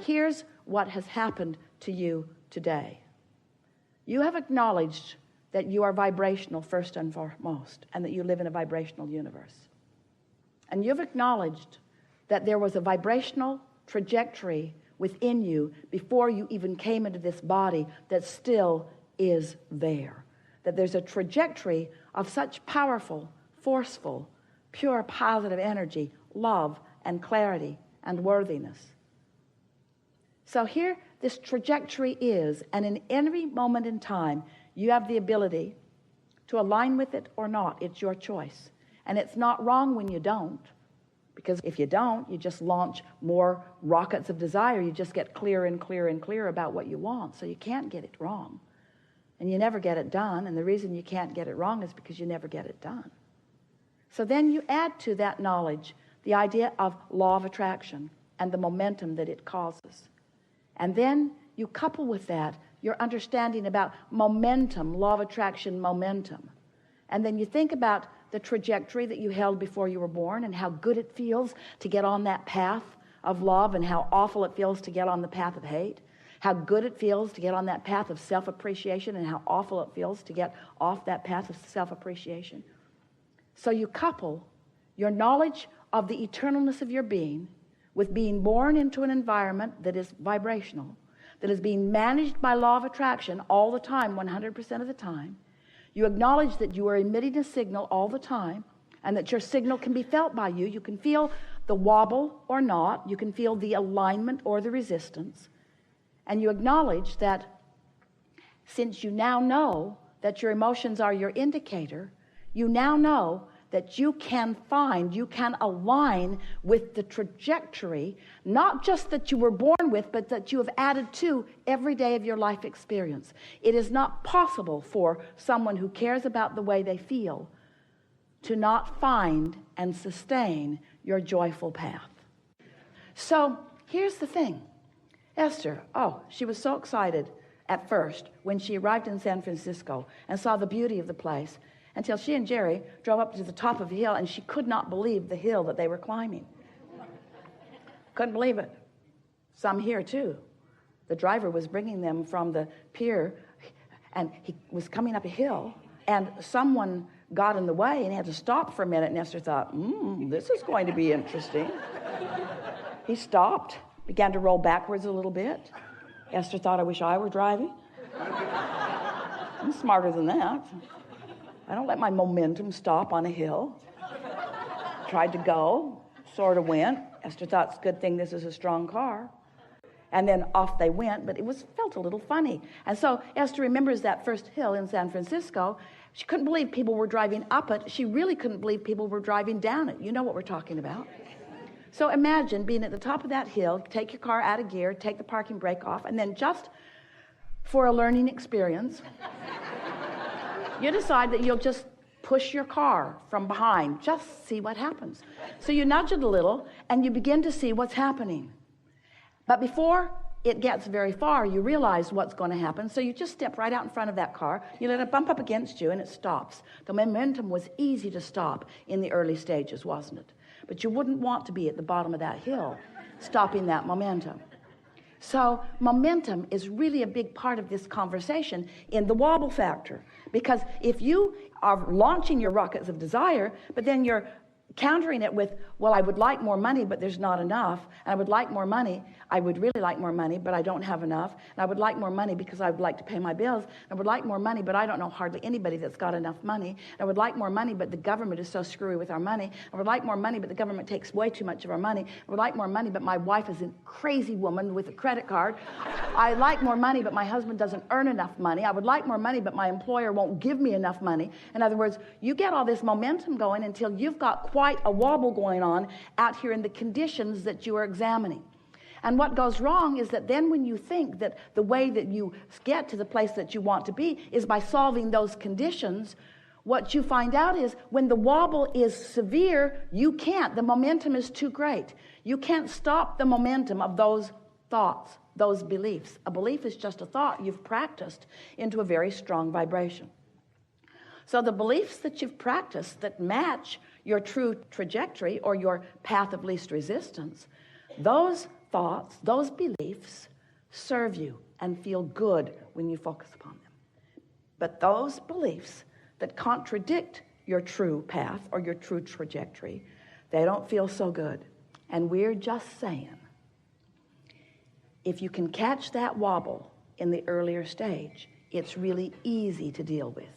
here's what has happened to you today. You have acknowledged that you are vibrational first and foremost, and that you live in a vibrational universe. And you've acknowledged that there was a vibrational trajectory within you before you even came into this body that still is there. That there's a trajectory of such powerful, forceful, pure, positive energy, love and clarity and worthiness. So here this trajectory is, and in every moment in time, you have the ability to align with it or not. It's your choice. And it's not wrong when you don't. Because if you don't, you just launch more rockets of desire. You just get clearer and clearer and clearer about what you want. So you can't get it wrong. And you never get it done. And the reason you can't get it wrong is because you never get it done. So then you add to that knowledge the idea of law of attraction and the momentum that it causes. And then you couple with that your understanding about momentum, law of attraction, momentum. And then you think about the trajectory that you held before you were born and how good it feels to get on that path of love and how awful it feels to get on the path of hate. How good it feels to get on that path of self-appreciation and how awful it feels to get off that path of self-appreciation. So you couple your knowledge of the eternalness of your being with being born into an environment that is vibrational, that is being managed by law of attraction all the time, 100% of the time. You acknowledge that you are emitting a signal all the time and that your signal can be felt by you. You can feel the wobble or not. You can feel the alignment or the resistance. And you acknowledge that since you now know that your emotions are your indicator, you now know that you can align with the trajectory, not just that you were born with, but that you have added to every day of your life experience. It is not possible for someone who cares about the way they feel to not find and sustain your joyful path. So here's the thing. Esther, she was so excited at first when she arrived in San Francisco and saw the beauty of the place, until she and Jerry drove up to the top of a hill and she could not believe the hill that they were climbing. Couldn't believe it. Some here too. The driver was bringing them from the pier and he was coming up a hill and someone got in the way and he had to stop for a minute, and Esther thought, this is going to be interesting. He stopped, began to roll backwards a little bit. Esther thought, I wish I were driving. I'm smarter than that. I don't let my momentum stop on a hill. Tried to go, sort of went. Esther thought, it's a good thing this is a strong car. And then off they went, but it felt a little funny. And so Esther remembers that first hill in San Francisco. She couldn't believe people were driving up it. She really couldn't believe people were driving down it. You know what we're talking about. So imagine being at the top of that hill, take your car out of gear, take the parking brake off, and then just for a learning experience, you decide that you'll just push your car from behind, just see what happens. So you nudge it a little and you begin to see what's happening. But before it gets very far, you realize what's going to happen. So you just step right out in front of that car, you let it bump up against you and it stops. The momentum was easy to stop in the early stages, wasn't it? But you wouldn't want to be at the bottom of that hill, stopping that momentum. So momentum is really a big part of this conversation in the wobble factor. Because if you are launching your rockets of desire, but then you're countering it with, well, I would like more money, but there's not enough. And I would like more money. I would really like more money, but I don't have enough. And I would like more money because I would like to pay my bills. And I would like more money, but I don't know hardly anybody that's got enough money. And I would like more money, but the government is so screwy with our money. I would like more money, but the government takes way too much of our money. I would like more money, but my wife is a crazy woman with a credit card. I like more money, but my husband doesn't earn enough money. I would like more money, but my employer won't give me enough money. In other words, you get all this momentum going until you've got quite a wobble going on out here in the conditions that you are examining. And what goes wrong is that then when you think that the way that you get to the place that you want to be is by solving those conditions, what you find out is when the wobble is severe, you can't. The momentum is too great. You can't stop the momentum of those thoughts, those beliefs. A belief is just a thought you've practiced into a very strong vibration. So the beliefs that you've practiced that match your true trajectory or your path of least resistance, those thoughts, those beliefs serve you and feel good when you focus upon them. But those beliefs that contradict your true path or your true trajectory, they don't feel so good. And we're just saying, if you can catch that wobble in the earlier stage, it's really easy to deal with.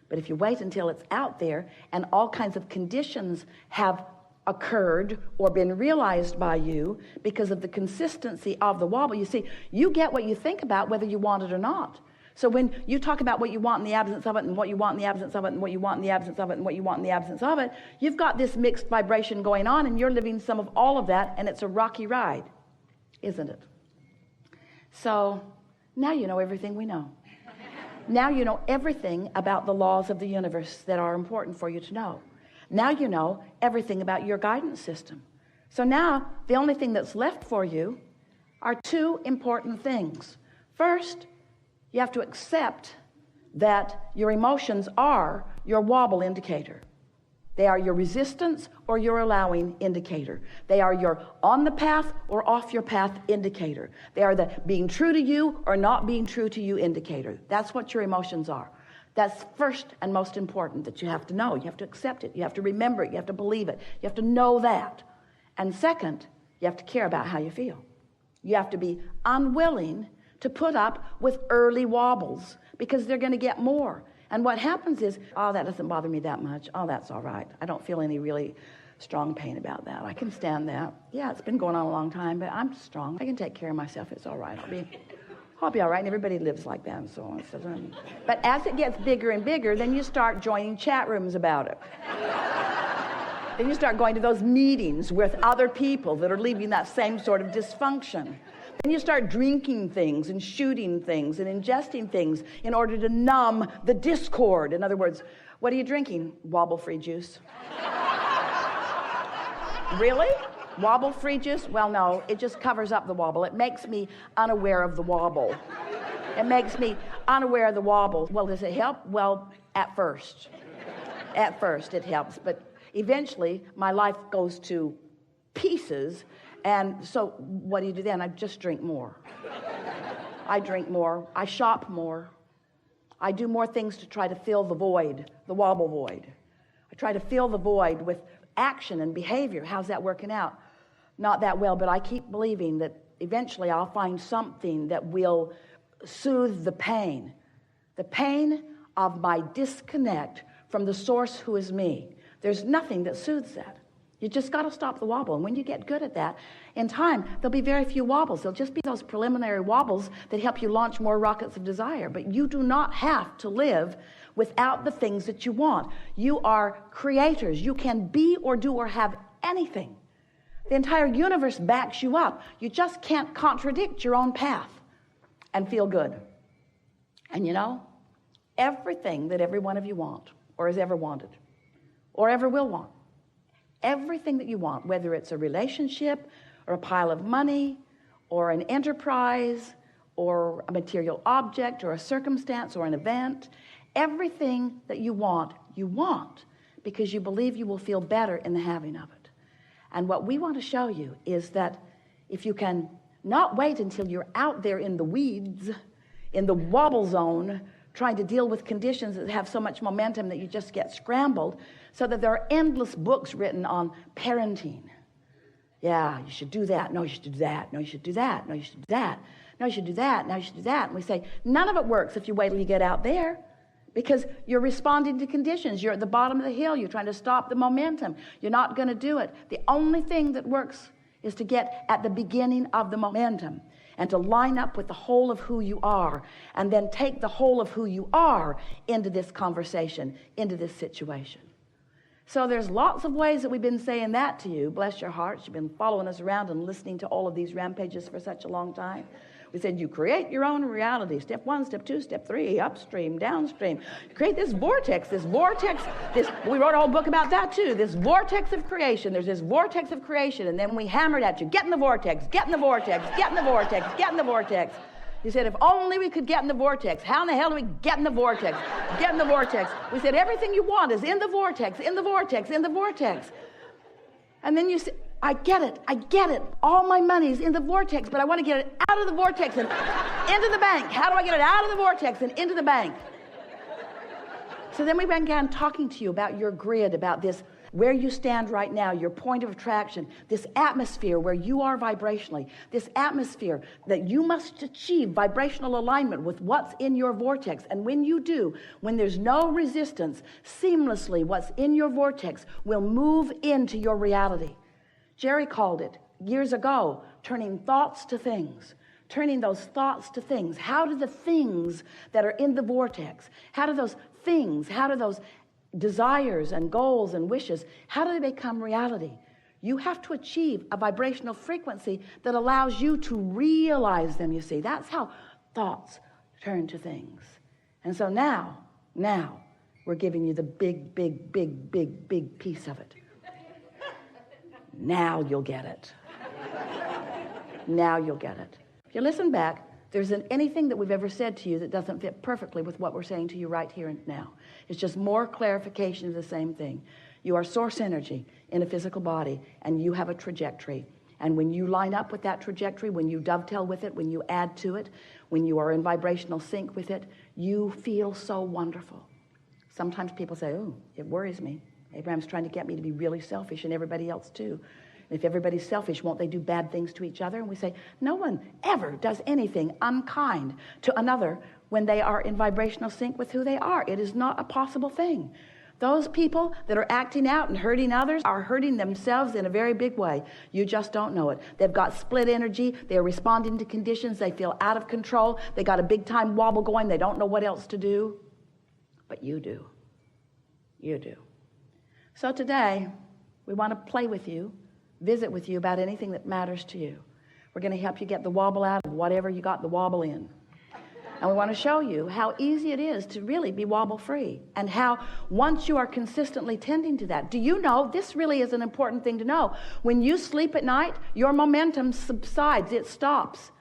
But if you wait until it's out there and all kinds of conditions have occurred or been realized by you because of the consistency of the wobble, you see, you get what you think about whether you want it or not. So when you talk about what you want in the absence of it, and what you want in the absence of it, and what you want in the absence of it, and what you want in the absence of it, you've got this mixed vibration going on, and you're living some of all of that, and it's a rocky ride, isn't it? So now you know everything we know. Now you know everything about the laws of the universe that are important for you to know. Now you know everything about your guidance system. So now the only thing that's left for you are two important things. First, you have to accept that your emotions are your wobble indicator. They are your resistance or your allowing indicator. They are your on the path or off your path indicator. They are the being true to you or not being true to you indicator. That's what your emotions are. That's first and most important that you have to know. You have to accept it. You have to remember it. You have to believe it. You have to know that. And second, you have to care about how you feel. You have to be unwilling to put up with early wobbles because they're going to get more. And what happens is, oh, that doesn't bother me that much. Oh, that's all right. I don't feel any really strong pain about that. I can stand that. Yeah, it's been going on a long time, but I'm strong. I can take care of myself. It's all right. I'll be all right. And everybody lives like that and so on. But as it gets bigger and bigger, then you start joining chat rooms about it. Then you start going to those meetings with other people that are leaving that same sort of dysfunction. Then you start drinking things and shooting things and ingesting things in order to numb the discord. In other words, what are you drinking? Wobble-free juice. Really? Wobble-free juice? Well, no, it just covers up the wobble. It makes me unaware of the wobble. It makes me unaware of the wobble. Well, does it help? Well, at first. At first it helps, but eventually my life goes to pieces. And so what do you do then? I just drink more. I drink more. I shop more. I do more things to try to fill the void, the wobble void. I try to fill the void with action and behavior. How's that working out? Not that well, but I keep believing that eventually I'll find something that will soothe the pain of my disconnect from the source who is me. There's nothing that soothes that. You just got to stop the wobble. And when you get good at that, in time, there'll be very few wobbles. There'll just be those preliminary wobbles that help you launch more rockets of desire. But you do not have to live without the things that you want. You are creators. You can be or do or have anything. The entire universe backs you up. You just can't contradict your own path and feel good. And you know, everything that every one of you want or has ever wanted or ever will want, everything that you want, whether it's a relationship or a pile of money or an enterprise or a material object or a circumstance or an event, everything that you want because you believe you will feel better in the having of it. And what we want to show you is that if you can not wait until you're out there in the weeds, in the wobble zone, trying to deal with conditions that have so much momentum that you just get scrambled, so that there are endless books written on parenting. Yeah, you should do that. No, you should do that. No, you should do that. No, you should do that. No, you should do that. No, you should do that. And we say, none of it works if you wait till you get out there, because you're responding to conditions. You're at the bottom of the hill. You're trying to stop the momentum. You're not going to do it. The only thing that works is to get at the beginning of the momentum and to line up with the whole of who you are, and then take the whole of who you are into this conversation, into this situation. So there's lots of ways that we've been saying that to you. Bless your hearts. You've been following us around and listening to all of these rampages for such a long time. We said you create your own reality. Step 1, step 2, step 3, upstream, downstream. You create this vortex. We wrote a whole book about that too. This vortex of creation. There's this vortex of creation. And then we hammered at you, get in the vortex, get in the vortex, get in the vortex, get in the vortex. You said, if only we could get in the vortex. How in the hell do we get in the vortex? Get in the vortex. We said, everything you want is in the vortex, in the vortex, in the vortex. And then you said, I get it. All my money's in the vortex, but I want to get it out of the vortex and into the bank. How do I get it out of the vortex and into the bank? So then we began talking to you about your grid, about this, where you stand right now, your point of attraction, this atmosphere where you are vibrationally, this atmosphere that you must achieve vibrational alignment with what's in your vortex. And when you do, when there's no resistance, seamlessly what's in your vortex will move into your reality. Jerry called it years ago, turning thoughts to things. Turning those thoughts to things. How do the things that are in the vortex, how do those desires and goals and wishes, how do they become reality? You have to achieve a vibrational frequency that allows you to realize them, you see. That's how thoughts turn to things. And so now, we're giving you the big piece of it. Now you'll get it. Now you'll get it. If you listen back, there isn't anything that we've ever said to you that doesn't fit perfectly with what we're saying to you right here and now. It's just more clarification of the same thing. You are source energy in a physical body, and you have a trajectory. And when you line up with that trajectory, when you dovetail with it, when you add to it, when you are in vibrational sync with it, you feel so wonderful. Sometimes people say, oh, it worries me. Abraham's trying to get me to be really selfish, and everybody else too. If everybody's selfish, won't they do bad things to each other? And we say, no one ever does anything unkind to another when they are in vibrational sync with who they are. It is not a possible thing. Those people that are acting out and hurting others are hurting themselves in a very big way. You just don't know it. They've got split energy. They're responding to conditions. They feel out of control. They got a big time wobble going. They don't know what else to do. But you do. You do. So today, we want to play with you, visit with you about anything that matters to you. We're going to help you get the wobble out of whatever you got the wobble in. And we want to show you how easy it is to really be wobble free, and how once you are consistently tending to that. Do you know, this really is an important thing to know, when you sleep at night, your momentum subsides, it stops.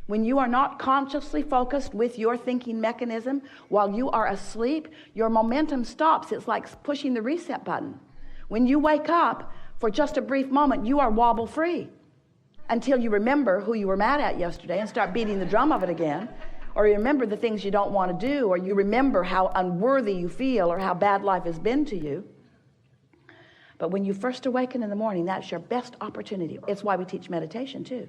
When you are not consciously focused with your thinking mechanism while you are asleep, your momentum stops. It's like pushing the reset button. When you wake up, for just a brief moment, you are wobble free until you remember who you were mad at yesterday and start beating the drum of it again, or you remember the things you don't want to do, or you remember how unworthy you feel or how bad life has been to you. But when you first awaken in the morning, that's your best opportunity. It's why we teach meditation too.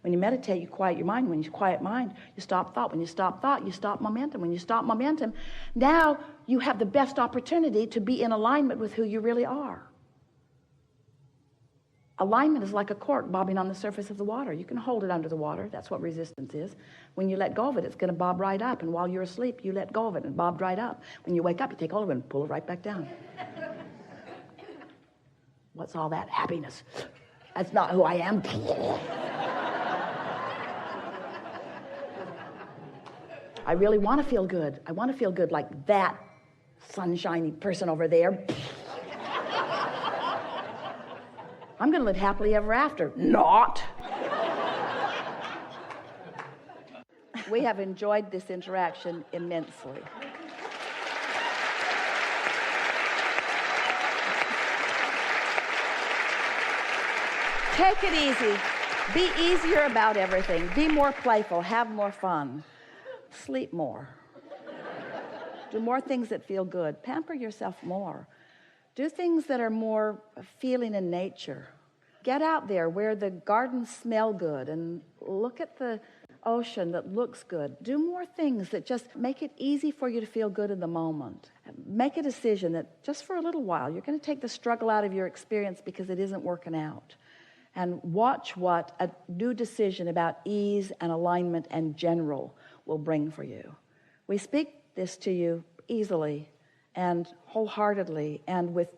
When you meditate, you quiet your mind. When you quiet mind, you stop thought. When you stop thought, you stop momentum. When you stop momentum, now you have the best opportunity to be in alignment with who you really are. Alignment is like a cork bobbing on the surface of the water. You can hold it under the water. That's what resistance is. When you let go of it, it's going to bob right up. And while you're asleep, you let go of it and bob right up. When you wake up, you take hold of it and pull it right back down. What's all that happiness? That's not who I am. I really want to feel good. I want to feel good like that sunshiny person over there. I'm going to live happily ever after. Not. We have enjoyed this interaction immensely. Take it easy. Be easier about everything. Be more playful. Have more fun. Sleep more. Do more things that feel good. Pamper yourself more. Do things that are more feeling in nature. Get out there where the gardens smell good and look at the ocean that looks good. Do more things that just make it easy for you to feel good in the moment. Make a decision that just for a little while, you're going to take the struggle out of your experience because it isn't working out. And watch what a new decision about ease and alignment and general will bring for you. We speak this to you easily and wholeheartedly and with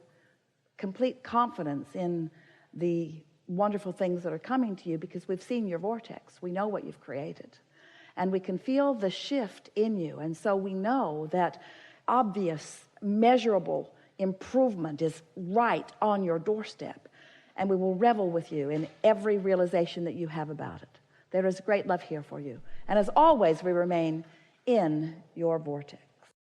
complete confidence in the wonderful things that are coming to you because we've seen your vortex. We know what you've created. And we can feel the shift in you. And so we know that obvious, measurable improvement is right on your doorstep. And we will revel with you in every realization that you have about it. There is great love here for you. And as always, we remain in your vortex.